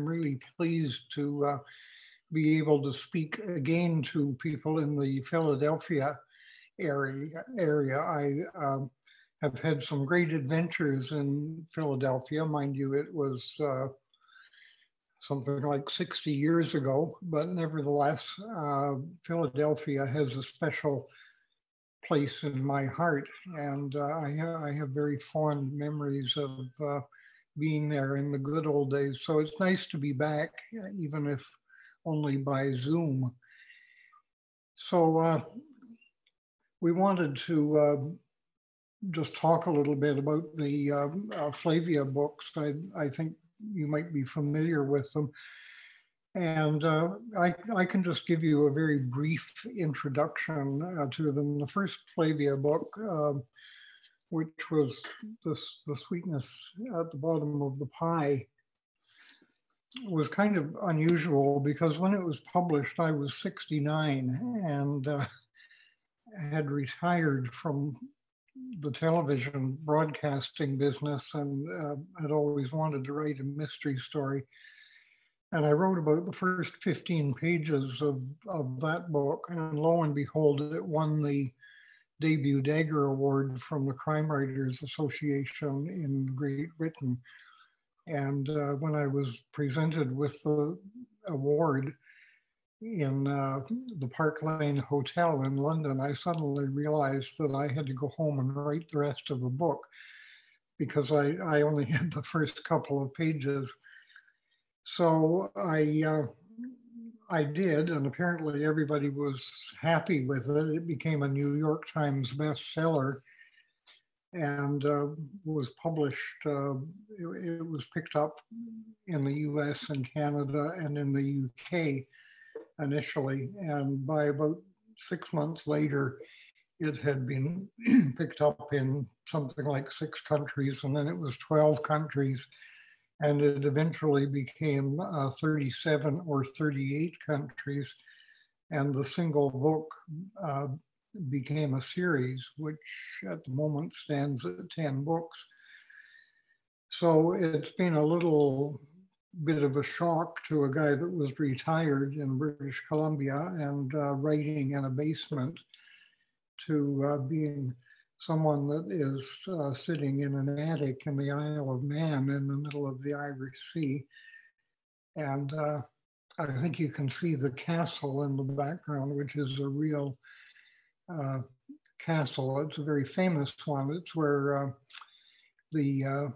really pleased to be able to speak again to people in the Philadelphia area. I have had some great adventures in Philadelphia. Mind you, it was something like 60 years ago, but nevertheless, Philadelphia has a special place in my heart, and I have very fond memories of being there in the good old days. So it's nice to be back, even if only by Zoom. So we wanted to just talk a little bit about the Flavia books. I think you might be familiar with them. And I can just give you a very brief introduction to them. The first Flavia book, which was the sweetness at the bottom of the pie, was kind of unusual because when it was published, I was 69 and had retired from the television broadcasting business and had always wanted to write a mystery story. And I wrote about the first 15 pages of that book, and lo and behold, it won the Debut Dagger Award from the Crime Writers Association in Great Britain. And when I was presented with the award in the Park Lane Hotel in London, I suddenly realized that I had to go home and write the rest of the book because I only had the first couple of pages. So I did, and apparently everybody was happy with it. It became a New York Times bestseller and was published. It was picked up in the US and Canada and in the UK initially. And by about 6 months later, it had been picked up in something like 6 countries, and then it was 12 countries. And it eventually became 37 or 38 countries. And the single book became a series, which at the moment stands at 10 books. So it's been a little bit of a shock to a guy that was retired in British Columbia and writing in a basement to being someone that is sitting in an attic in the Isle of Man in the middle of the Irish Sea. And I think you can see the castle in the background, which is a real castle. It's a very famous one. It's where the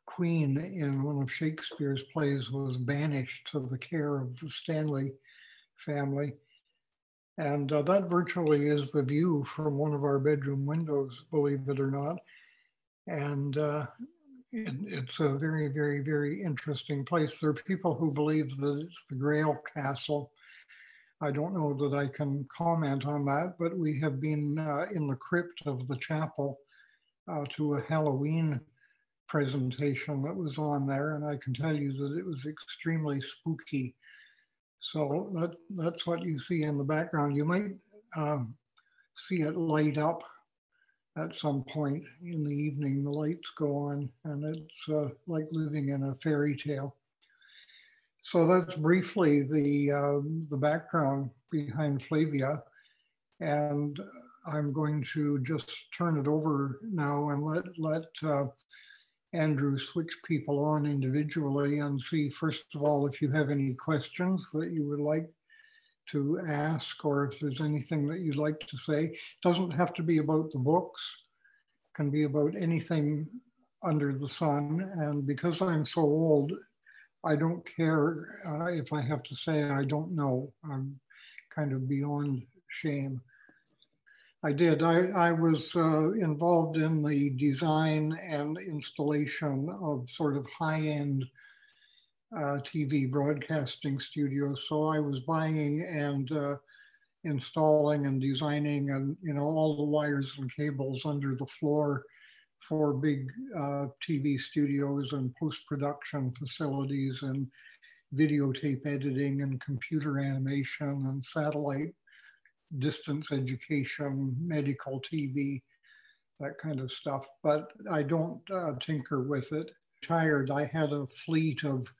Queen in one of Shakespeare's plays was banished to the care of the Stanley family. And that virtually is the view from one of our bedroom windows, believe it or not. And it's a very, very, very interesting place. There are people who believe that it's the Grail Castle. I don't know that I can comment on that, but we have been in the crypt of the chapel to a Halloween presentation that was on there. And I can tell you that it was extremely spooky. So that's what you see in the background. You might see it light up at some point in the evening. The lights go on, and it's like living in a fairy tale. So that's briefly the background behind Flavia. And I'm going to just turn it over now and let Andrew switch people on individually and see, first of all, if you have any questions that you would like to ask, or if there's anything that you'd like to say. It doesn't have to be about the books. It can be about anything under the sun. And because I'm so old, I don't care if I have to say I don't know. I'm kind of beyond shame. I did. I was involved in the design and installation of sort of high-end TV broadcasting studios. So I was buying and installing and designing and all the wires and cables under the floor for big TV studios and post-production facilities and videotape editing and computer animation and satellite distance education, medical TV, that kind of stuff. But I don't tinker with it. Tired, I had a fleet of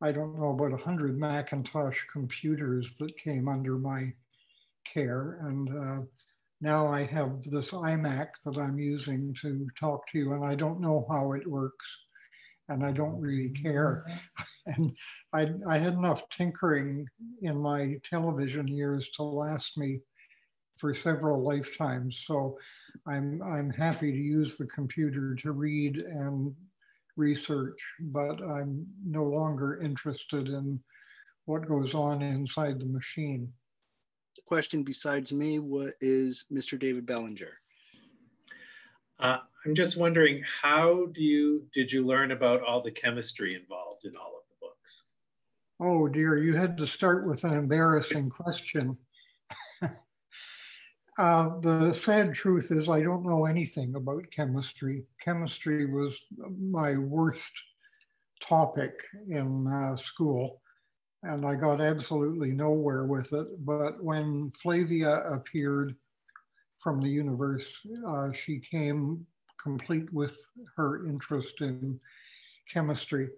I don't know, about 100 Macintosh computers that came under my care. And now I have this iMac that I'm using to talk to you, and I don't know how it works, and I don't really care. And I had enough tinkering in my television years to last me for several lifetimes. So I'm happy to use the computer to read and research, but I'm no longer interested in what goes on inside the machine. The question besides me is Mr. David Bellinger. I'm just wondering, how did you learn about all the chemistry involved in all of the books? Oh dear, you had to start with an embarrassing question. The sad truth is I don't know anything about chemistry. Chemistry was my worst topic in school, and I got absolutely nowhere with it. But when Flavia appeared from the universe, she came complete with her interest in chemistry.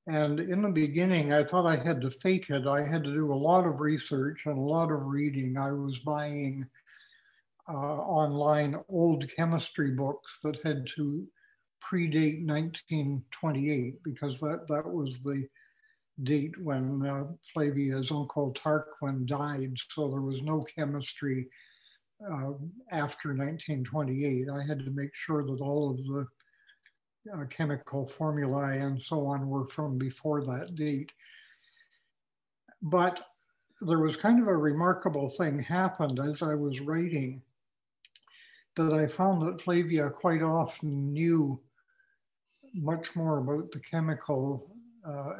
And in the beginning, I thought I had to fake it. I had to do a lot of research and a lot of reading. I was buying online old chemistry books that had to predate 1928, because that was the date when Flavia's uncle Tarquin died. So there was no chemistry after 1928. I had to make sure that all of the chemical formulae and so on were from before that date. But there was kind of a remarkable thing happened as I was writing, that I found that Flavia quite often knew much more about the chemical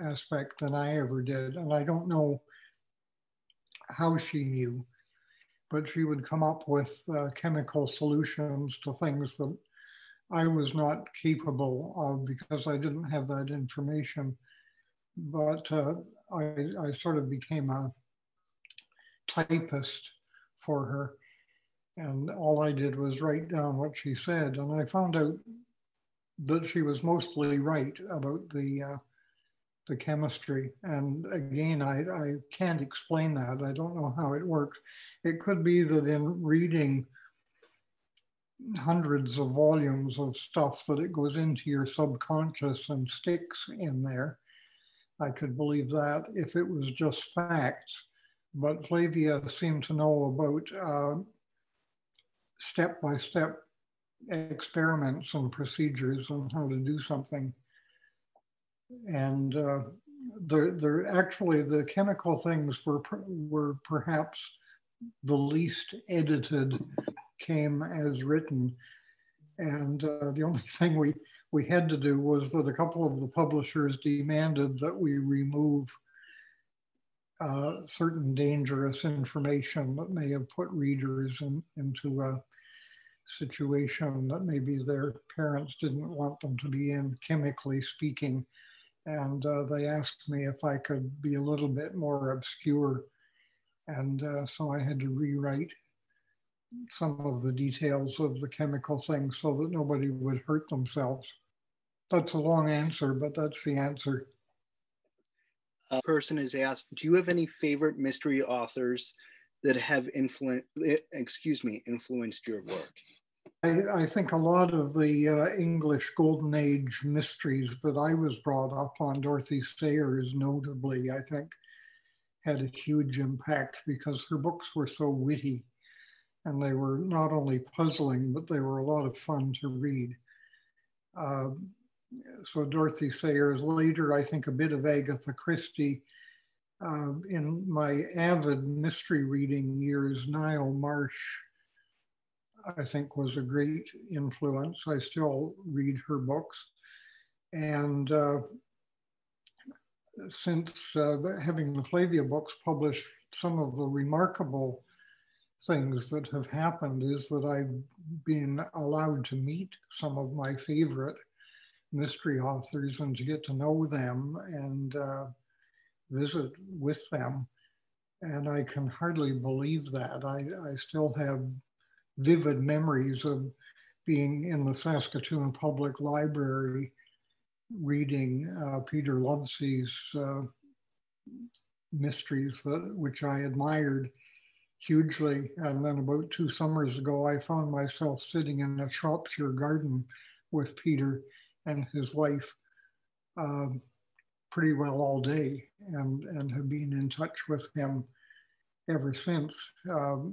aspect than I ever did. And I don't know how she knew, but she would come up with chemical solutions to things that I was not capable of because I didn't have that information. But I sort of became a typist for her. And all I did was write down what she said. And I found out that she was mostly right about the chemistry. And again, I can't explain that. I don't know how it works. It could be that in reading hundreds of volumes of stuff that it goes into your subconscious and sticks in there. I could believe that if it was just facts. But Flavia seemed to know about step-by-step experiments and procedures on how to do something. And actually the chemical things were perhaps the least edited, came as written. And the only thing we had to do was that a couple of the publishers demanded that we remove certain dangerous information that may have put readers into a situation that maybe their parents didn't want them to be in, chemically speaking. And they asked me if I could be a little bit more obscure. And so I had to rewrite some of the details of the chemical thing so that nobody would hurt themselves. That's a long answer, but that's the answer. A person has asked, do you have any favorite mystery authors that have influenced your work? I think a lot of the English Golden Age mysteries that I was brought up on, Dorothy Sayers notably, I think, had a huge impact because her books were so witty, and they were not only puzzling, but they were a lot of fun to read. So Dorothy Sayers, later I think a bit of Agatha Christie. In my avid mystery reading years, Niall Marsh, I think, was a great influence. I still read her books. And since having the Flavia books published, some of the remarkable things that have happened is that I've been allowed to meet some of my favorite mystery authors and to get to know them and visit with them. And I can hardly believe that. I still have vivid memories of being in the Saskatoon Public Library reading Peter Lovesey's mysteries which I admired hugely. And then about 2 summers ago, I found myself sitting in a Shropshire garden with Peter and his wife pretty well all day, and have been in touch with him ever since.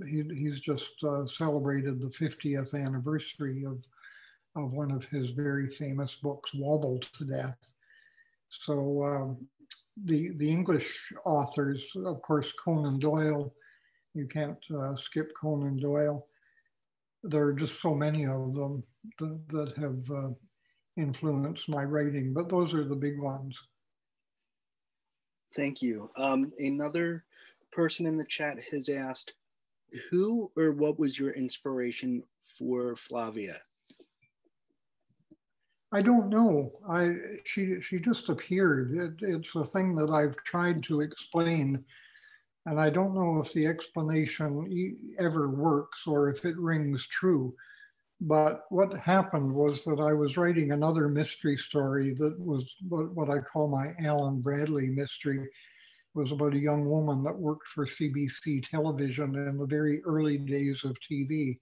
He's just celebrated the 50th anniversary of one of his very famous books, Wobbled to Death. So the English authors, of course, Conan Doyle, you can't skip Conan Doyle. There are just so many of them that have influenced my writing, but those are the big ones. Thank you. Another person in the chat has asked, who or what was your inspiration for Flavia? I don't know. She just appeared. It's a thing that I've tried to explain, and I don't know if the explanation ever works or if it rings true. But what happened was that I was writing another mystery story that was what I call my Alan Bradley mystery. It was about a young woman that worked for CBC television in the very early days of TV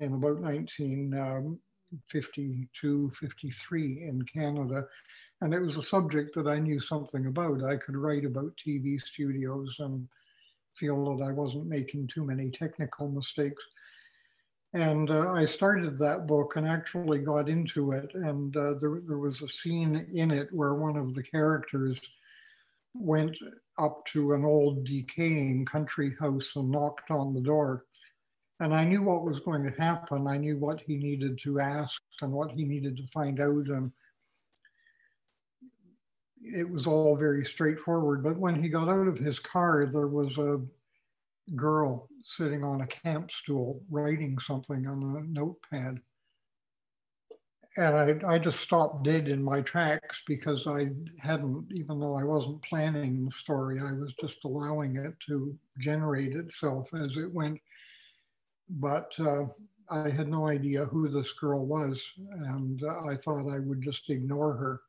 in about 1952, 53 in Canada. And it was a subject that I knew something about. I could write about TV studios and feel that I wasn't making too many technical mistakes. And I started that book and actually got into it. And there was a scene in it where one of the characters went up to an old decaying country house and knocked on the door. And I knew what was going to happen. I knew what he needed to ask and what he needed to find out. And it was all very straightforward. But when he got out of his car, there was a girl sitting on a camp stool writing something on a notepad. And I just stopped dead in my tracks because I hadn't, even though I wasn't planning the story, I was just allowing it to generate itself as it went. But I had no idea who this girl was, and I thought I would just ignore her.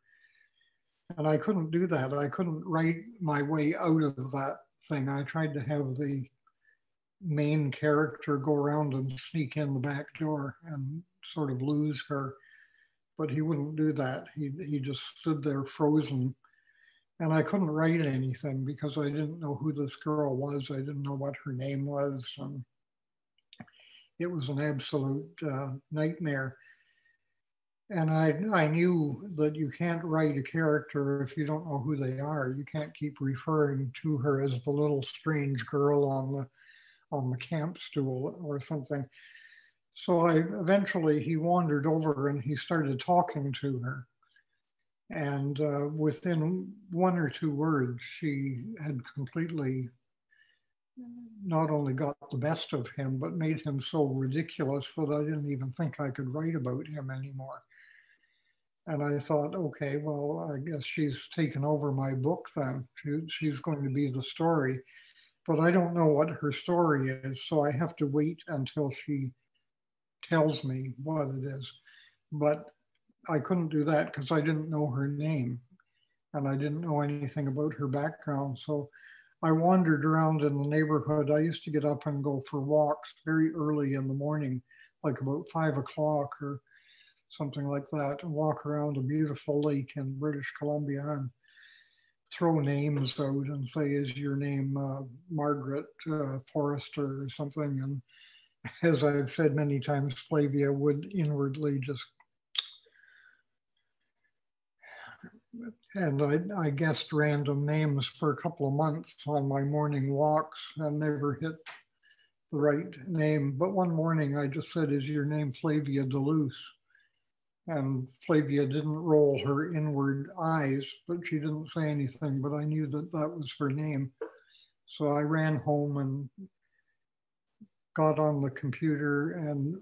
And I couldn't do that. I couldn't write my way out of that thing. I tried to have the main character go around and sneak in the back door and sort of lose her, but he wouldn't do that. He just stood there frozen, and I couldn't write anything because I didn't know who this girl was. I didn't know what her name was, and it was an absolute nightmare. And I knew that you can't write a character if you don't know who they are. You can't keep referring to her as the little strange girl on the camp stool or something. So eventually he wandered over and he started talking to her. And within 1 or 2 words, she had completely not only got the best of him, but made him so ridiculous that I didn't even think I could write about him anymore. And I thought, okay, well, I guess she's taken over my book then. She's going to be the story. But I don't know what her story is, so I have to wait until she tells me what it is. But I couldn't do that because I didn't know her name and I didn't know anything about her background. So I wandered around in the neighborhood. I used to get up and go for walks very early in the morning, like about 5 o'clock or something like that, and walk around a beautiful lake in British Columbia and throw names out and say, is your name Margaret Forrester or something? And as I've said many times, Flavia would inwardly just, and I guessed random names for a couple of months on my morning walks and never hit the right name. But one morning I just said, is your name Flavia de Luce? And Flavia didn't roll her inward eyes, but she didn't say anything, but I knew that that was her name. So I ran home and got on the computer and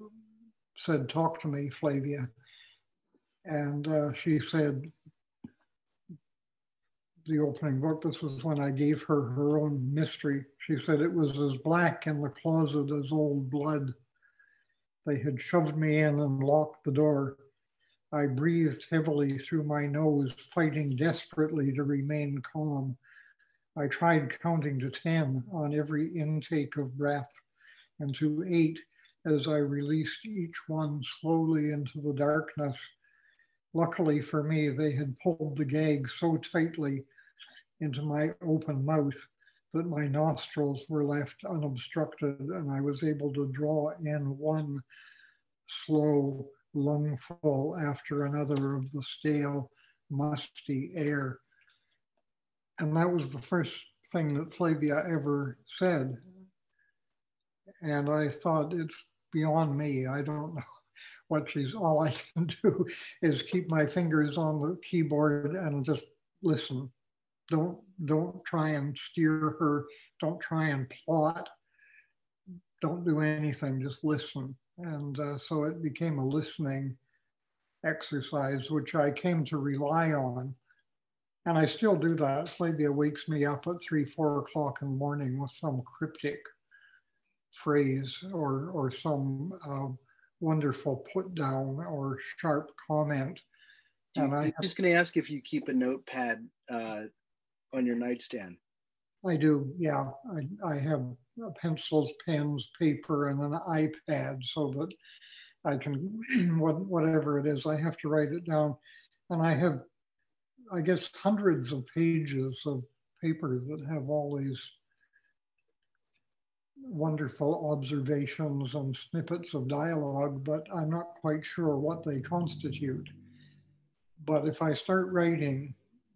said, talk to me, Flavia. And she said, the opening book, this was when I gave her her own mystery. She said, it was as black in the closet as old blood. They had shoved me in and locked the door. I breathed heavily through my nose, fighting desperately to remain calm. I tried counting to 10 on every intake of breath and to 8 as I released each one slowly into the darkness. Luckily for me, they had pulled the gag so tightly into my open mouth that my nostrils were left unobstructed and I was able to draw in one slow lungful after another of the stale, musty air. And that was the first thing that Flavia ever said. And I thought, it's beyond me. I don't know what all I can do is keep my fingers on the keyboard and just listen. Don't try and steer her. Don't try and plot. Don't do anything, just listen. And so it became a listening exercise, which I came to rely on. And I still do that. Flavia wakes me up at 3, 4 o'clock in the morning with some cryptic phrase or some wonderful put down or sharp comment. And I'm just going to ask if you keep a notepad on your nightstand. I do, yeah. I have pencils, pens, paper, and an iPad so that I can, whatever it is, I have to write it down. And I have, I guess, hundreds of pages of paper that have all these wonderful observations and snippets of dialogue, but I'm not quite sure what they constitute. But if I start writing,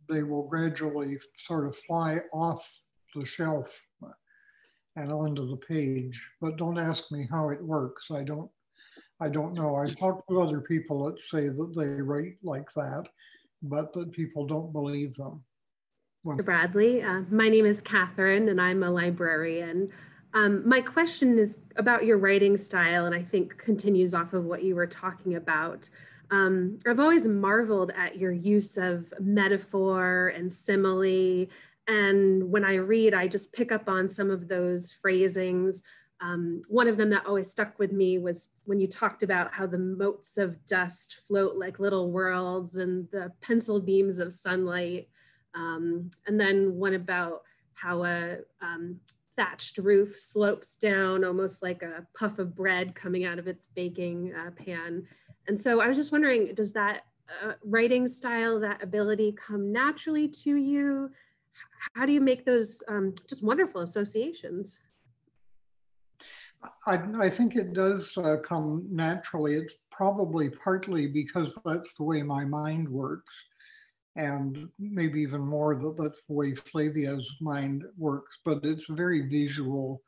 they will gradually sort of fly off the shelf and onto the page. But don't ask me how it works. I don't know. I've talked to other people that say that they write like that, but that people don't believe them. Bradley, my name is Catherine and I'm a librarian. My question is about your writing style, and I think continues off of what you were talking about. I've always marveled at your use of metaphor and simile. And when I read, I just pick up on some of those phrasings. One of them that always stuck with me was when you talked about how the motes of dust float like little worlds and the pencil beams of sunlight. And then one about how a thatched roof slopes down almost like a puff of bread coming out of its baking pan. And so I was just wondering, does that writing style, that ability come naturally to you? How do you make those just wonderful associations? I think it does come naturally. It's probably partly because that's the way my mind works. And maybe even more that that's the way Flavia's mind works, but it's a very visual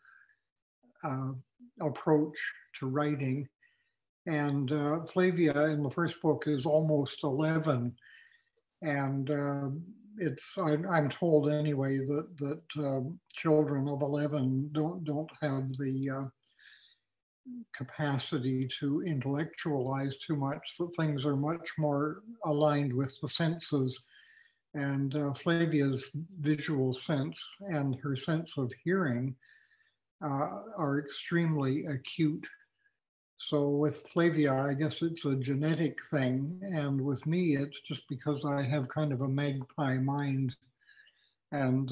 approach to writing. And Flavia in the first book is almost 11. And I'm told anyway that children of 11 don't have the capacity to intellectualize too much, that things are much more aligned with the senses. And Flavia's visual sense and her sense of hearing are extremely acute. So with Flavia, I guess it's a genetic thing. And with me, it's just because I have kind of a magpie mind and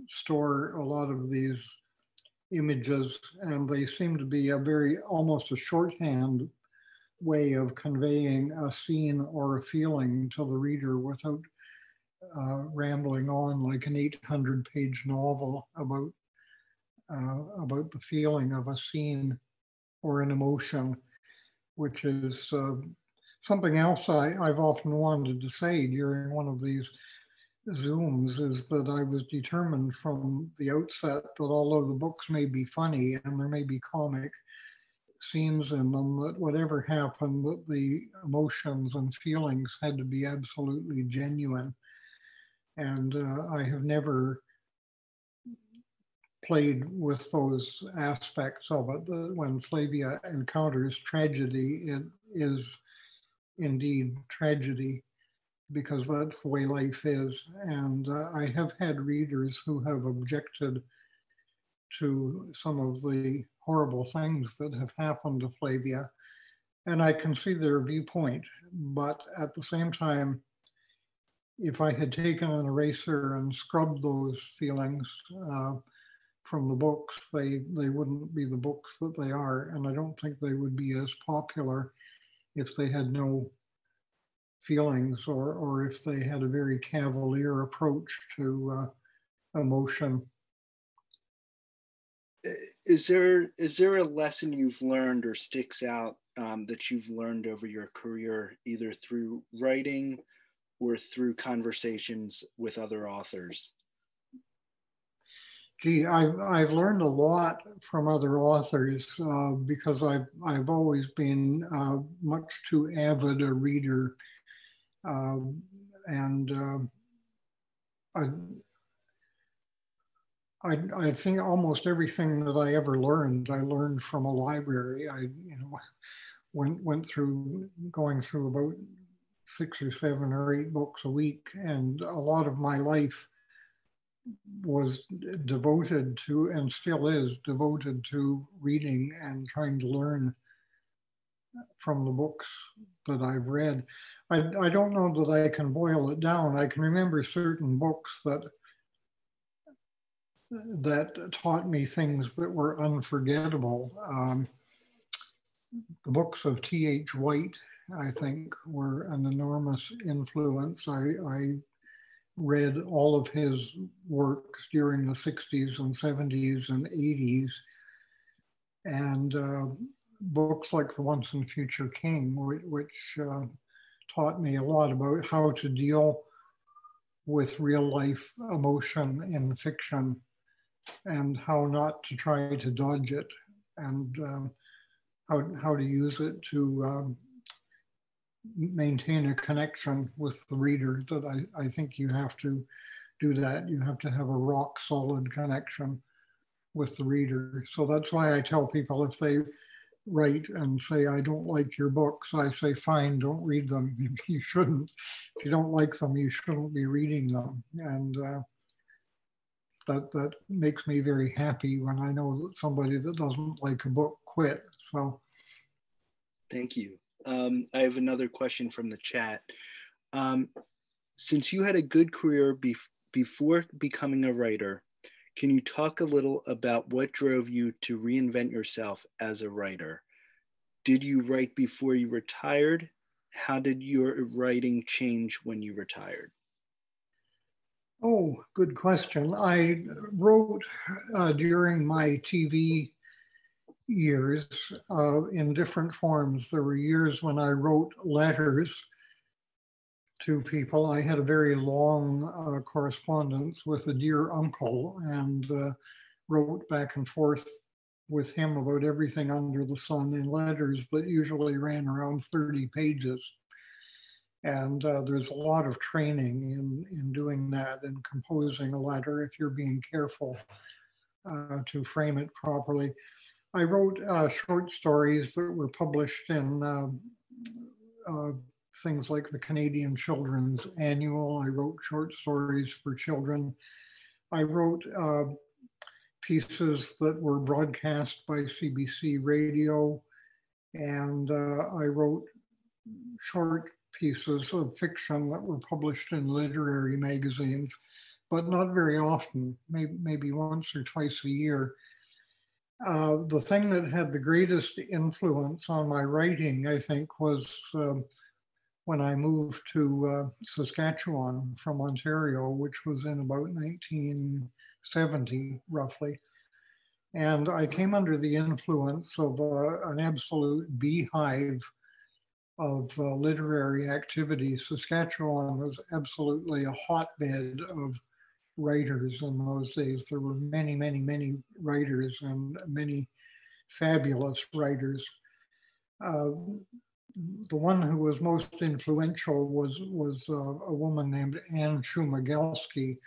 store a lot of these images, and they seem to be almost a shorthand way of conveying a scene or a feeling to the reader without rambling on like an 800-page novel about the feeling of a scene or an emotion, which is something else I've often wanted to say during one of these Zooms, is that I was determined from the outset that although the books may be funny and there may be comic scenes in them, that whatever happened, that the emotions and feelings had to be absolutely genuine. And I have never played with those aspects of it. When Flavia encounters tragedy, it is indeed tragedy, because that's the way life is. And I have had readers who have objected to some of the horrible things that have happened to Flavia. And I can see their viewpoint, but at the same time, if I had taken an eraser and scrubbed those feelings from the books, they wouldn't be the books that they are. And I don't think they would be as popular if they had no feelings, or if they had a very cavalier approach to emotion. Is there a lesson you've learned or sticks out that you've learned over your career, either through writing or through conversations with other authors? Gee, I've learned a lot from other authors because I've always been much too avid a reader, and I think almost everything that I ever learned, I learned from a library. I went through going through about 6 or 7 or 8 books a week, and a lot of my life was devoted to, and still is devoted to, reading and trying to learn from the books that I've read. I don't know that I can boil it down. I can remember certain books that taught me things that were unforgettable. The books of T.H. White, I think, were an enormous influence. I read all of his works during the 60s and 70s and 80s. And books like The Once and Future King, which taught me a lot about how to deal with real life emotion in fiction and how not to try to dodge it, and how to use it to maintain a connection with the reader. That I think you have to do that. You have to have a rock solid connection with the reader. So that's why I tell people, if they write and say, I don't like your books, I say, fine, don't read them. You shouldn't. If you don't like them, you shouldn't be reading them. And that makes me very happy when I know that somebody that doesn't like a book quit. So thank you. I have another question from the chat. Since you had a good career before becoming a writer, can you talk a little about what drove you to reinvent yourself as a writer? Did you write before you retired? How did your writing change when you retired? Oh, good question. I wrote during my TV years in different forms. There were years when I wrote letters to people. I had a very long correspondence with a dear uncle, and wrote back and forth with him about everything under the sun in letters that usually ran around 30 pages. And there's a lot of training in doing that and composing a letter if you're being careful to frame it properly. I wrote short stories that were published in things like the Canadian Children's Annual. I wrote short stories for children. I wrote pieces that were broadcast by CBC Radio, and I wrote short pieces of fiction that were published in literary magazines, but not very often, maybe once or twice a year. The thing that had the greatest influence on my writing, I think, was when I moved to Saskatchewan from Ontario, which was in about 1970, roughly. And I came under the influence of an absolute beehive of literary activity. Saskatchewan was absolutely a hotbed of writers in those days. There were many, many, many writers, and many fabulous writers. The one who was most influential was a woman named Anne Shumagelski,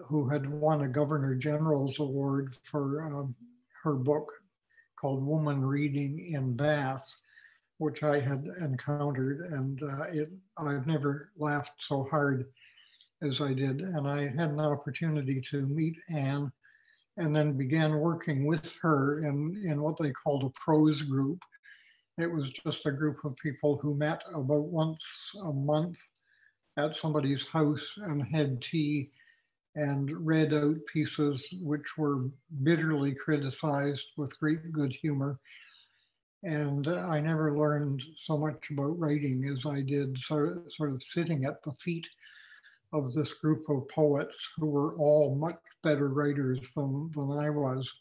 who had won a Governor General's Award for her book called Woman Reading in Bath, which I had encountered, and I've never laughed so hard as I did. And I had an opportunity to meet Anne, and then began working with her in what they called a prose group. It was just a group of people who met about once a month at somebody's house and had tea and read out pieces which were bitterly criticized with great good humor. And I never learned so much about writing as I did sort of sitting at the feet of this group of poets who were all much better writers than I was.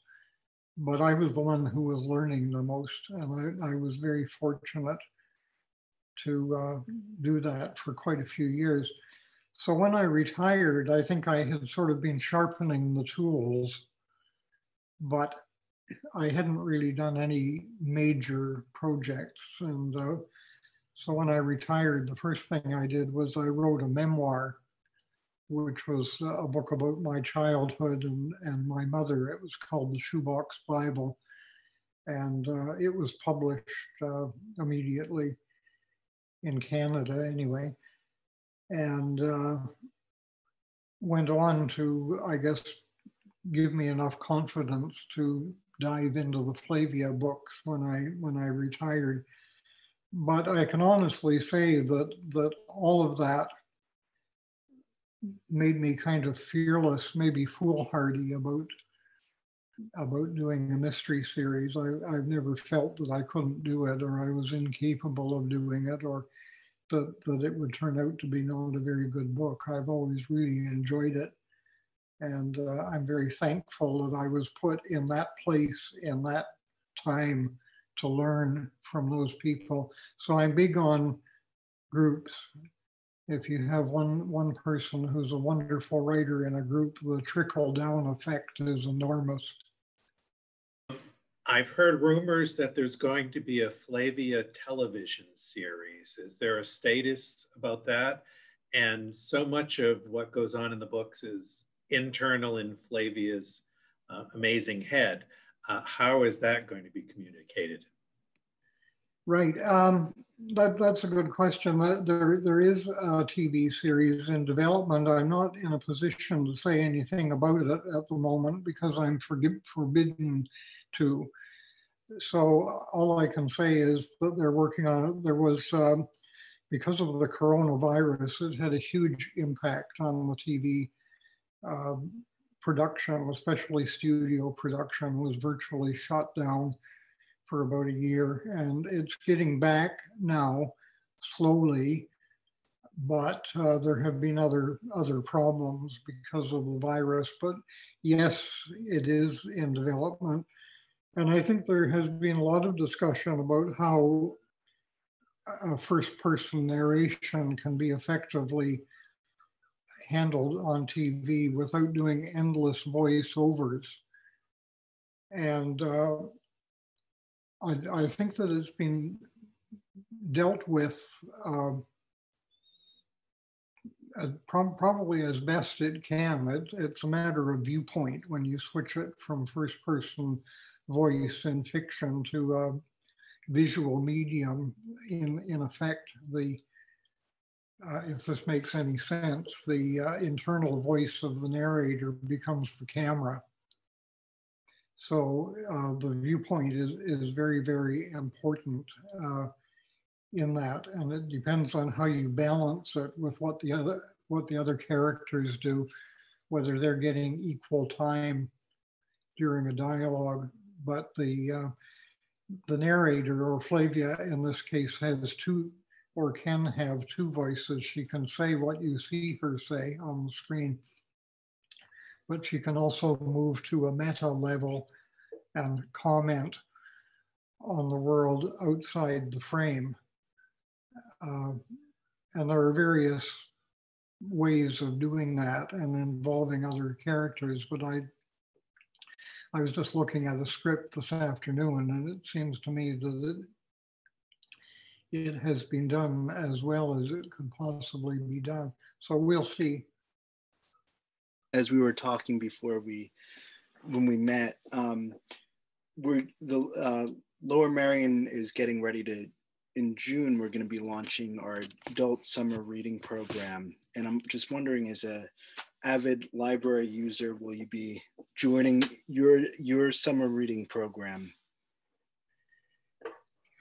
But I was the one who was learning the most, and I was very fortunate to do that for quite a few years. So when I retired, I think I had sort of been sharpening the tools, but I hadn't really done any major projects. And so when I retired, the first thing I did was I wrote a memoir, which was a book about my childhood and my mother. It was called The Shoebox Bible. And it was published immediately in Canada anyway. And went on to, I guess, give me enough confidence to dive into the Flavia books when I retired. But I can honestly say that all of that made me kind of fearless, maybe foolhardy about doing a mystery series. I've never felt that I couldn't do it, or I was incapable of doing it, or that it would turn out to be not a very good book. I've always really enjoyed it. And I'm very thankful that I was put in that place, in that time, to learn from those people. So I'm big on groups. If you have one person who's a wonderful writer in a group, the trickle-down effect is enormous. I've heard rumors that there's going to be a Flavia television series. Is there a status about that? And so much of what goes on in the books is internal in Flavia's amazing head. How is that going to be communicated? Right, that's a good question. There is a TV series in development. I'm not in a position to say anything about it at the moment because I'm forbidden to. So all I can say is that they're working on it. There was, because of the coronavirus, it had a huge impact on the TV production, especially studio production, was virtually shut down for about a year, and it's getting back now slowly, but there have been other problems because of the virus. But yes, it is in development, and I think there has been a lot of discussion about how a first-person narration can be effectively handled on TV without doing endless voiceovers. And I think that it's been dealt with probably as best it can. It's a matter of viewpoint when you switch it from first-person voice in fiction to a visual medium. In effect, if this makes any sense, the internal voice of the narrator becomes the camera. So the viewpoint is very, very important in that, and it depends on how you balance it with what the other characters do, whether they're getting equal time during a dialogue. But the narrator, or Flavia in this case, has two, or can have two voices. She can say what you see her say on the screen, but she can also move to a meta level and comment on the world outside the frame. And there are various ways of doing that and involving other characters, but I was just looking at a script this afternoon, and it seems to me that it has been done as well as it could possibly be done. So we'll see. As we were talking before when we met, Lower Merion is getting ready to, in June, we're going to be launching our adult summer reading program. And I'm just wondering, as a avid library user, will you be joining your summer reading program?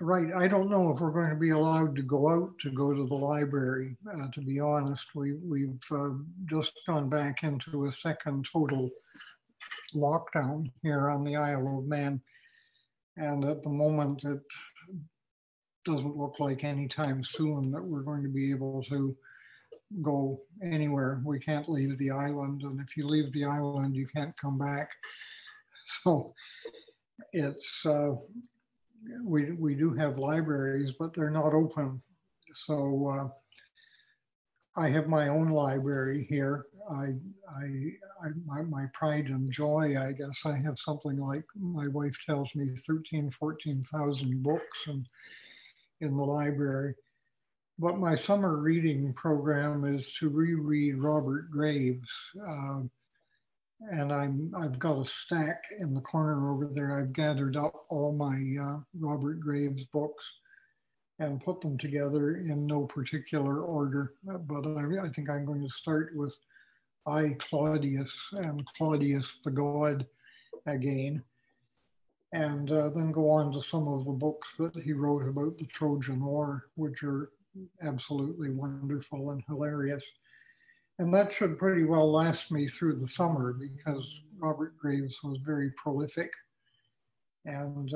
Right. I don't know if we're going to be allowed to go out to go to the library. To be honest, we've just gone back into a second total lockdown here on the Isle of Man. And at the moment, it doesn't look like anytime soon that we're going to be able to go anywhere. We can't leave the island. And if you leave the island, you can't come back. So it's, we do have libraries, but they're not open. So I have my own library here. My pride and joy, I guess. I have something like, my wife tells me, 14,000 books in the library. But my summer reading program is to reread Robert Graves. And I've got a stack in the corner over there. I've gathered up all my Robert Graves books and put them together in no particular order. But I think I'm going to start with I, Claudius, and Claudius the God again, and then go on to some of the books that he wrote about the Trojan War, which are absolutely wonderful and hilarious. And that should pretty well last me through the summer, because Robert Graves was very prolific. And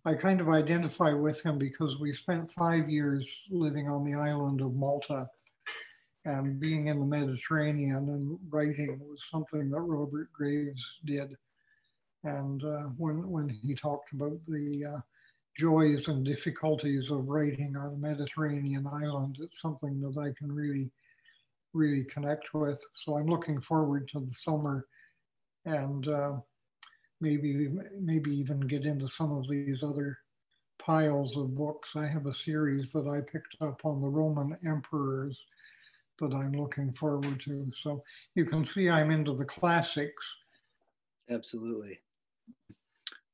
I kind of identify with him because we spent 5 years living on the island of Malta, and being in the Mediterranean and writing was something that Robert Graves did. And when he talked about the joys and difficulties of writing on a Mediterranean island, it's something that I can really connect with. So I'm looking forward to the summer, and maybe even get into some of these other piles of books. I have a series that I picked up on the Roman emperors that I'm looking forward to. So you can see I'm into the classics. Absolutely.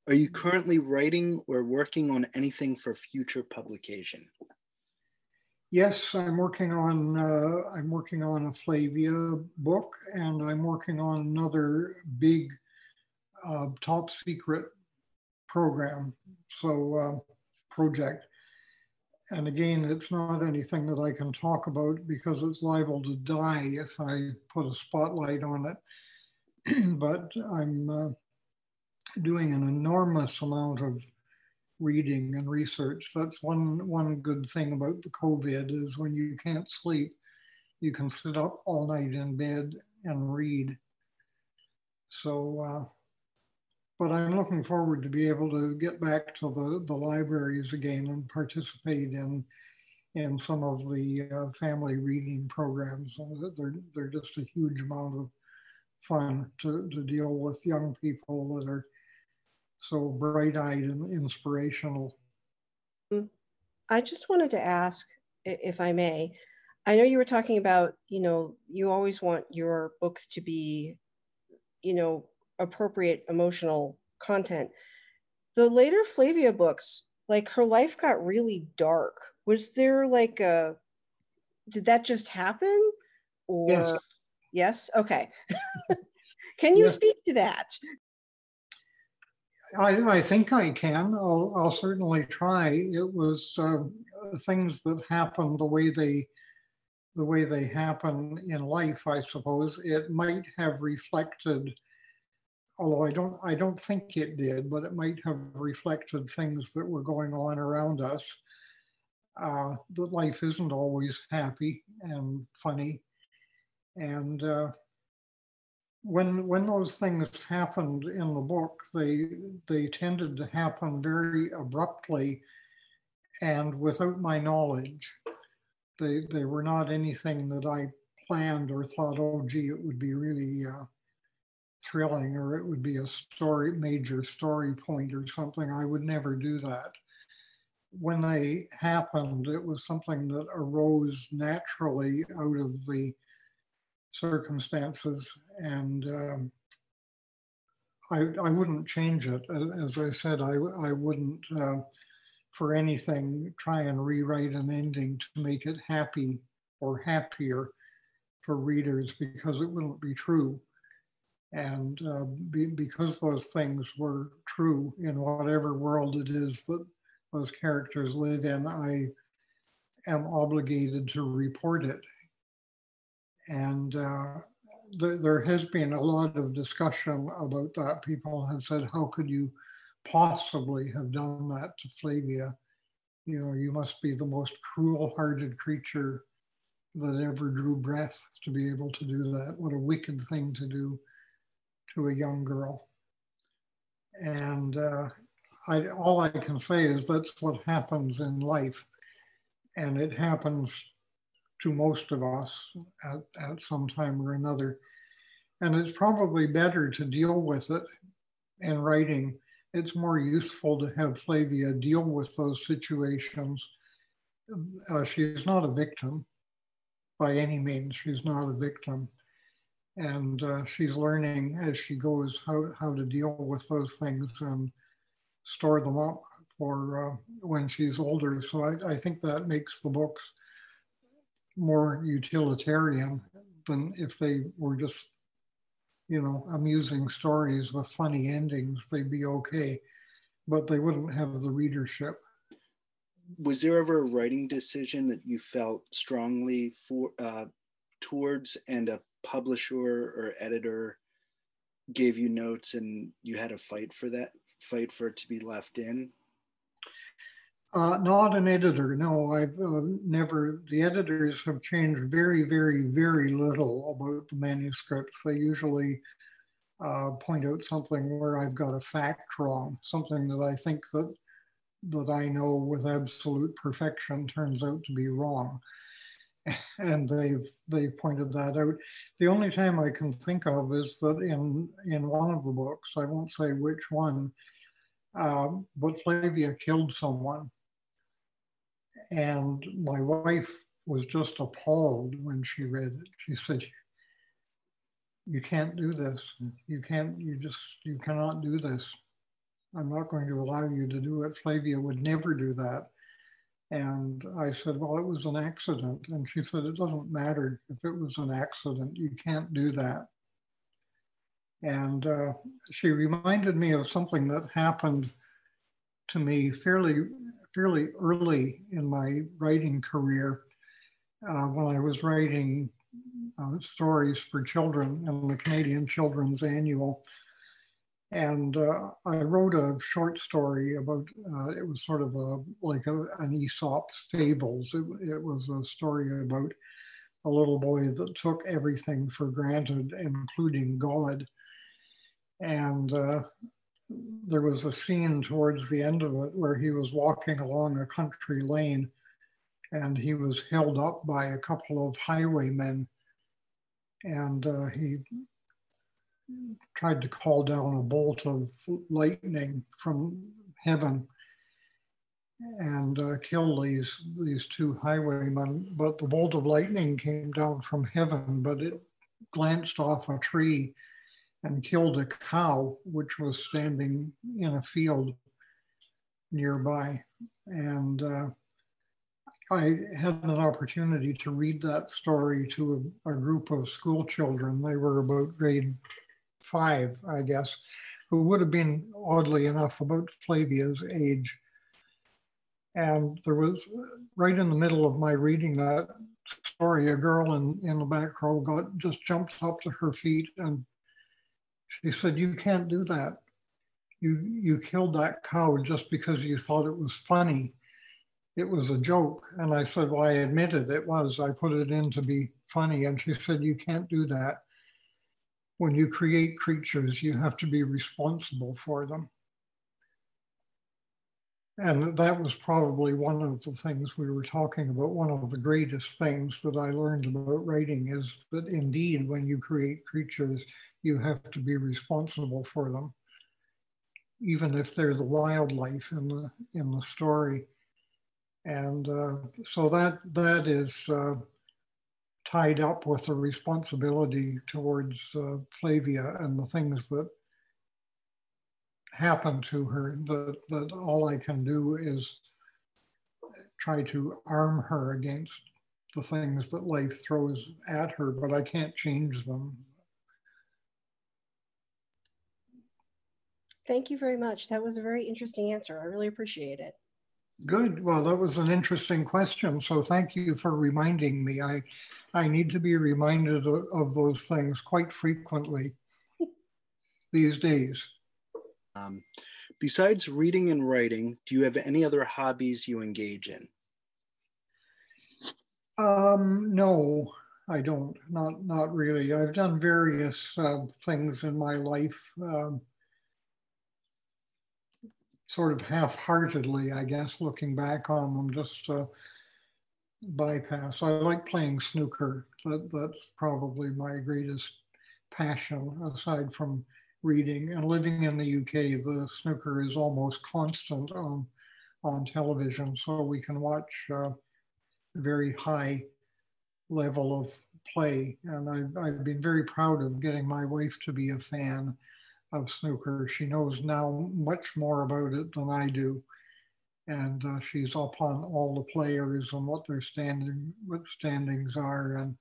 Are you currently writing or working on anything for future publication? Yes, I'm working on a Flavia book, and I'm working on another big top secret program, project. And again, it's not anything that I can talk about because it's liable to die if I put a spotlight on it. But I'm doing an enormous amount of reading and research. That's one good thing about the COVID, is when you can't sleep, you can sit up all night in bed and read. So, but I'm looking forward to be able to get back to the libraries again and participate in some of the family reading programs. They're just a huge amount of fun to deal with young people that are so bright-eyed and inspirational. I just wanted to ask, if I may, I know you were talking about, you always want your books to be, appropriate emotional content. The later Flavia books, like, her life got really dark. Was there did that just happen? Or Yes. Yes? Okay. Can you speak to that? I think I can. I'll certainly try. It was things that happened the way they happen in life, I suppose. It might have reflected, although I don't think it did, but it might have reflected things that were going on around us. That life isn't always happy and funny, and when those things happened in the book, they tended to happen very abruptly and without my knowledge. They were not anything that I planned or thought, oh gee, it would be really thrilling, or it would be a major story point or something. I would never do that. When they happened, it was something that arose naturally out of the circumstances, and I wouldn't change it. As I said, I wouldn't for anything try and rewrite an ending to make it happy or happier for readers, because it wouldn't be true. And because those things were true in whatever world it is that those characters live in, I am obligated to report it. And there has been a lot of discussion about that. People have said, how could you possibly have done that to Flavia? You know, you must be the most cruel-hearted creature that ever drew breath to be able to do that. What a wicked thing to do to a young girl. And all I can say is that's what happens in life. And it happens to most of us at some time or another. And it's probably better to deal with it in writing. It's more useful to have Flavia deal with those situations. She's not a victim by any means. She's not a victim. And she's learning as she goes how to deal with those things and store them up for when she's older. So I think that makes the books more utilitarian than if they were just, you know, amusing stories with funny endings. They'd be okay, but they wouldn't have the readership. Was there ever a writing decision that you felt strongly towards, and a publisher or editor gave you notes and you had to fight for it to be left in? Not an editor, no. I've never, the editors have changed very, very, very little about the manuscripts. They usually point out something where I've got a fact wrong, something that I think that I know with absolute perfection turns out to be wrong. And they've pointed that out. The only time I can think of is that in one of the books, I won't say which one, but Flavia killed someone. And my wife was just appalled when she read it. She said, "You can't do this. You cannot do this. I'm not going to allow you to do it. Flavia would never do that." And I said, "Well, it was an accident." And she said, "It doesn't matter if it was an accident. You can't do that." And she reminded me of something that happened to me fairly early in my writing career, when I was writing stories for children in the Canadian Children's Annual. And I wrote a short story about, it was sort of an Aesop's fables. It was a story about a little boy that took everything for granted, including God. And there was a scene towards the end of it where he was walking along a country lane and he was held up by a couple of highwaymen, and he tried to call down a bolt of lightning from heaven and kill these two highwaymen. But the bolt of lightning came down from heaven, but it glanced off a tree and killed a cow, which was standing in a field nearby. And I had an opportunity to read that story to a group of school children. They were about grade 5, I guess, who would have been, oddly enough, about Flavia's age. And there was, right in the middle of my reading that story, a girl in the back row just jumped up to her feet and she said, "You can't do that. You killed that cow just because you thought it was funny. It was a joke." And I said, "Well, I admitted it was. I put it in to be funny." And she said, "You can't do that. When you create creatures, you have to be responsible for them." And that was probably one of the things we were talking about. One of the greatest things that I learned about writing is that indeed, when you create creatures, you have to be responsible for them, even if they're the wildlife in the story. And so that is tied up with the responsibility towards Flavia and the things that happen to her, that all I can do is try to arm her against the things that life throws at her, but I can't change them. Thank you very much. That was a very interesting answer. I really appreciate it. Good. Well, that was an interesting question. So thank you for reminding me. I need to be reminded of those things quite frequently these days. Besides reading and writing, do you have any other hobbies you engage in? No, I don't. Not really. I've done various things in my life, sort of half-heartedly, I guess, looking back on them, just bypass. I like playing snooker. That's probably my greatest passion, aside from reading. And living in the UK, the snooker is almost constant on television, so we can watch very high level of play. And I've been very proud of getting my wife to be a fan of snooker. She knows now much more about it than I do. And she's up on all the players and what their standings are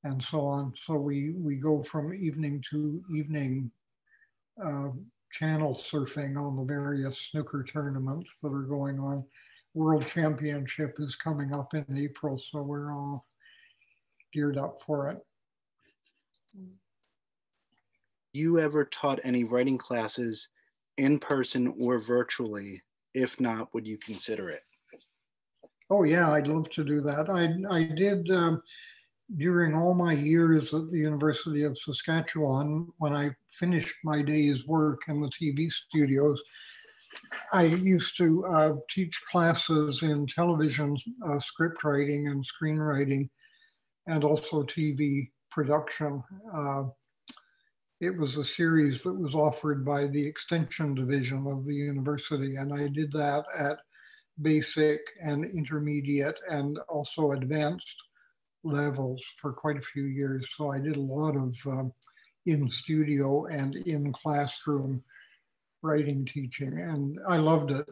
and so on. So we go from evening to evening channel surfing on the various snooker tournaments that are going on. World Championship is coming up in April, so we're all geared up for it. You ever taught any writing classes in person or virtually? If not, would you consider it? Oh yeah, I'd love to do that. I did during all my years at the University of Saskatchewan. When I finished my day's work in the TV studios, I used to teach classes in television script writing and screenwriting, and also TV production. It was a series that was offered by the Extension Division of the university, and I did that at basic and intermediate and also advanced levels for quite a few years. So I did a lot of in studio and in classroom writing teaching, and I loved it.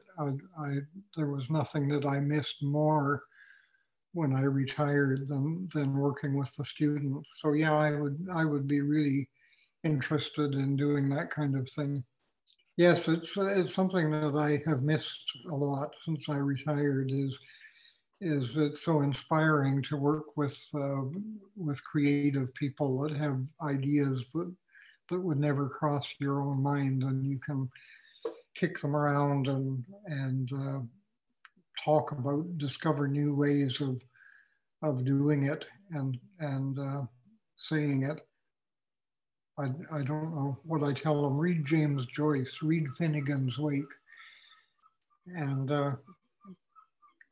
There was nothing that I missed more when I retired than working with the students. So yeah, I would be really interested in doing that kind of thing. Yes, it's something that I have missed a lot since I retired. Is it's so inspiring to work with creative people that have ideas that would never cross your own mind, and you can kick them around and talk about, discover new ways of doing it and saying it. I don't know what I tell them. Read James Joyce, read Finnegan's Wake, and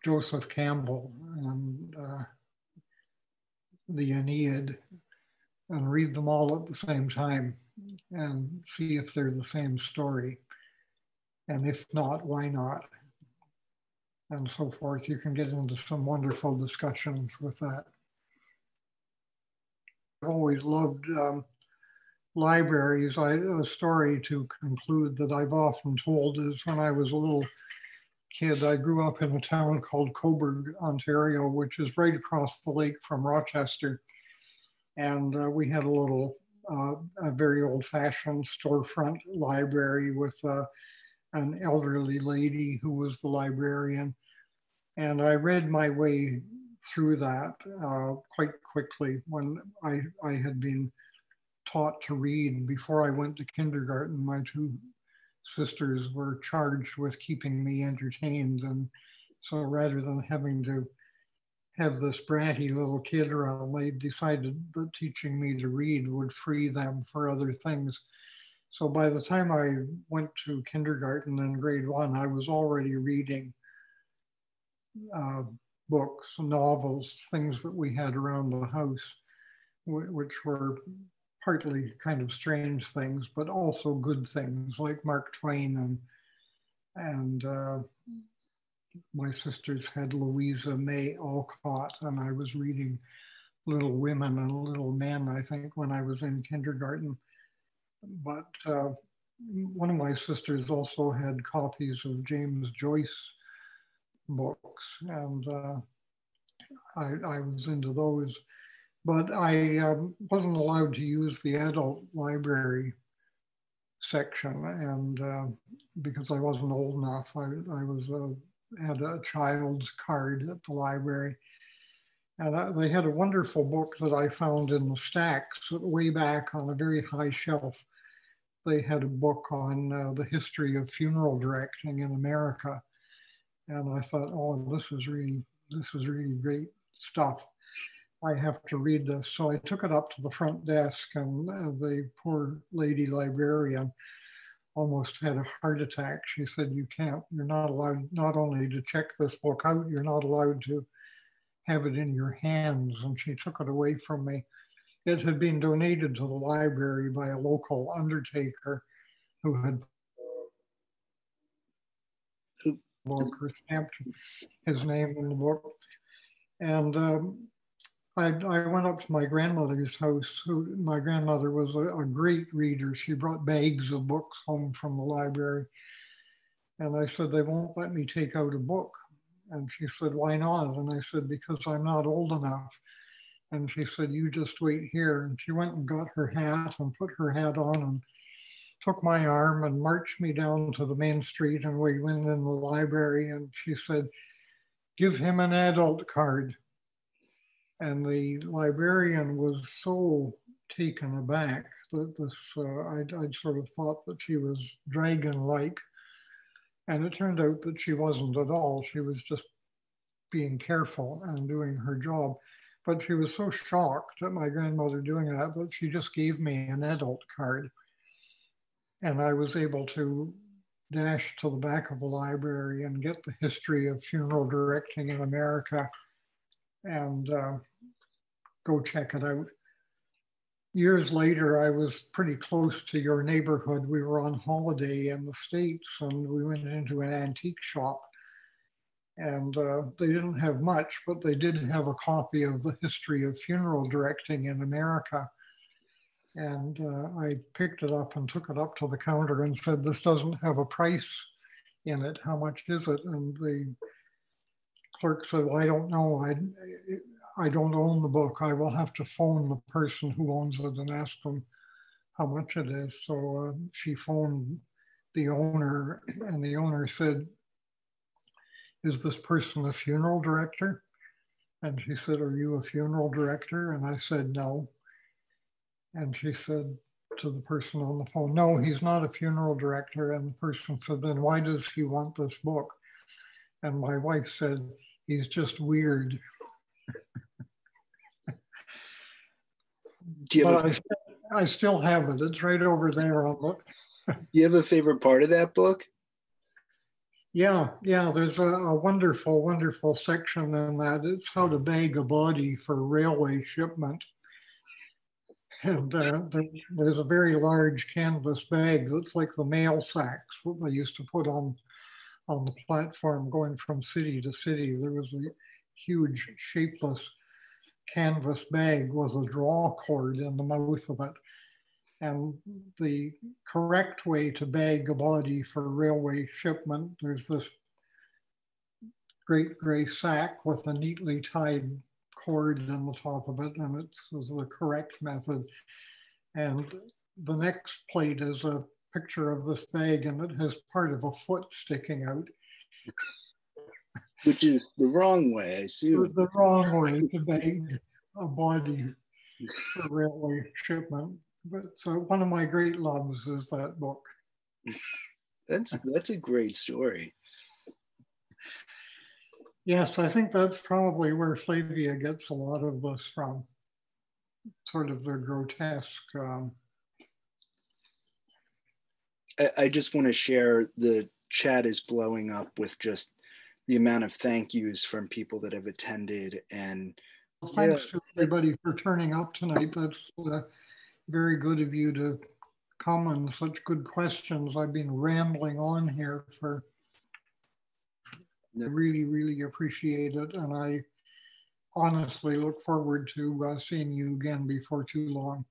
Joseph Campbell, and the Aeneid, and read them all at the same time and see if they're the same story. And if not, why not? And so forth. You can get into some wonderful discussions with that. I've always loved libraries. A story to conclude that I've often told is when I was a little kid, I grew up in a town called Cobourg, Ontario, which is right across the lake from Rochester. And we had a little, a very old-fashioned storefront library with an elderly lady who was the librarian. And I read my way through that quite quickly when I had been taught to read. Before I went to kindergarten, my two sisters were charged with keeping me entertained. And so rather than having to have this bratty little kid around, they decided that teaching me to read would free them for other things. So by the time I went to kindergarten in grade 1, I was already reading books, novels, things that we had around the house, which were partly kind of strange things, but also good things like Mark Twain and my sisters had Louisa May Alcott, and I was reading Little Women and Little Men, I think, when I was in kindergarten. But one of my sisters also had copies of James Joyce books, and I was into those. But I wasn't allowed to use the adult library section, and because I wasn't old enough, I was had a child's card at the library. And they had a wonderful book that I found in the stacks way back on a very high shelf. They had a book on the history of funeral directing in America. And I thought, oh, this is really great stuff. I have to read this. So I took it up to the front desk, and the poor lady librarian almost had a heart attack. She said, you're not allowed not only to check this book out, you're not allowed to have it in your hands. And she took it away from me. It had been donated to the library by a local undertaker who had book or stamped his name in the book. And I went up to my grandmother's house. My grandmother was a great reader. She brought bags of books home from the library. And I said, they won't let me take out a book. And she said, why not? And I said, because I'm not old enough. And she said, you just wait here. And she went and got her hat and put her hat on and took my arm and marched me down to the main street. And we went in the library, and she said, give him an adult card. And the librarian was so taken aback that I'd sort of thought that she was dragon-like. And it turned out that she wasn't at all. She was just being careful and doing her job. But she was so shocked at my grandmother doing that she just gave me an adult card. And I was able to dash to the back of the library and get the history of funeral directing in America and go check it out. Years later, I was pretty close to your neighborhood. We were on holiday in the States, and we went into an antique shop. And they didn't have much, but they did have a copy of the history of funeral directing in America. And I picked it up and took it up to the counter and said, this doesn't have a price in it. How much is it? And the clerk said, well, I don't know. I don't own the book. I will have to phone the person who owns it and ask them how much it is. So she phoned the owner, and the owner said, is this person a funeral director? And she said, are you a funeral director? And I said, no. And she said to the person on the phone, no, he's not a funeral director. And the person said, then why does he want this book? And my wife said, he's just weird. But I still have it. It's right over there. Do you have a favorite part of that book? Yeah. There's a wonderful, wonderful section in that. It's how to bag a body for railway shipment. And there's a very large canvas bag that's like the mail sacks that they used to put on the platform going from city to city. There was a huge, shapeless canvas bag with a draw cord in the mouth of it. And the correct way to bag a body for railway shipment, there's this great gray sack with a neatly tied cord on the top of it, and it's the correct method. And the next plate is a picture of this bag, and it has part of a foot sticking out. Which is the wrong way, I assume. The wrong way to bag a body for railway shipment. But so one of my great loves is that book. That's a great story. Yes, I think that's probably where Flavia gets a lot of this from. Sort of the grotesque. I just want to share, the chat is blowing up with just the amount of thank yous from people that have attended. And thanks to everybody for turning up tonight. That's very good of you to come and such good questions. I've been rambling on here for, I really, really appreciate it. And I honestly look forward to seeing you again before too long.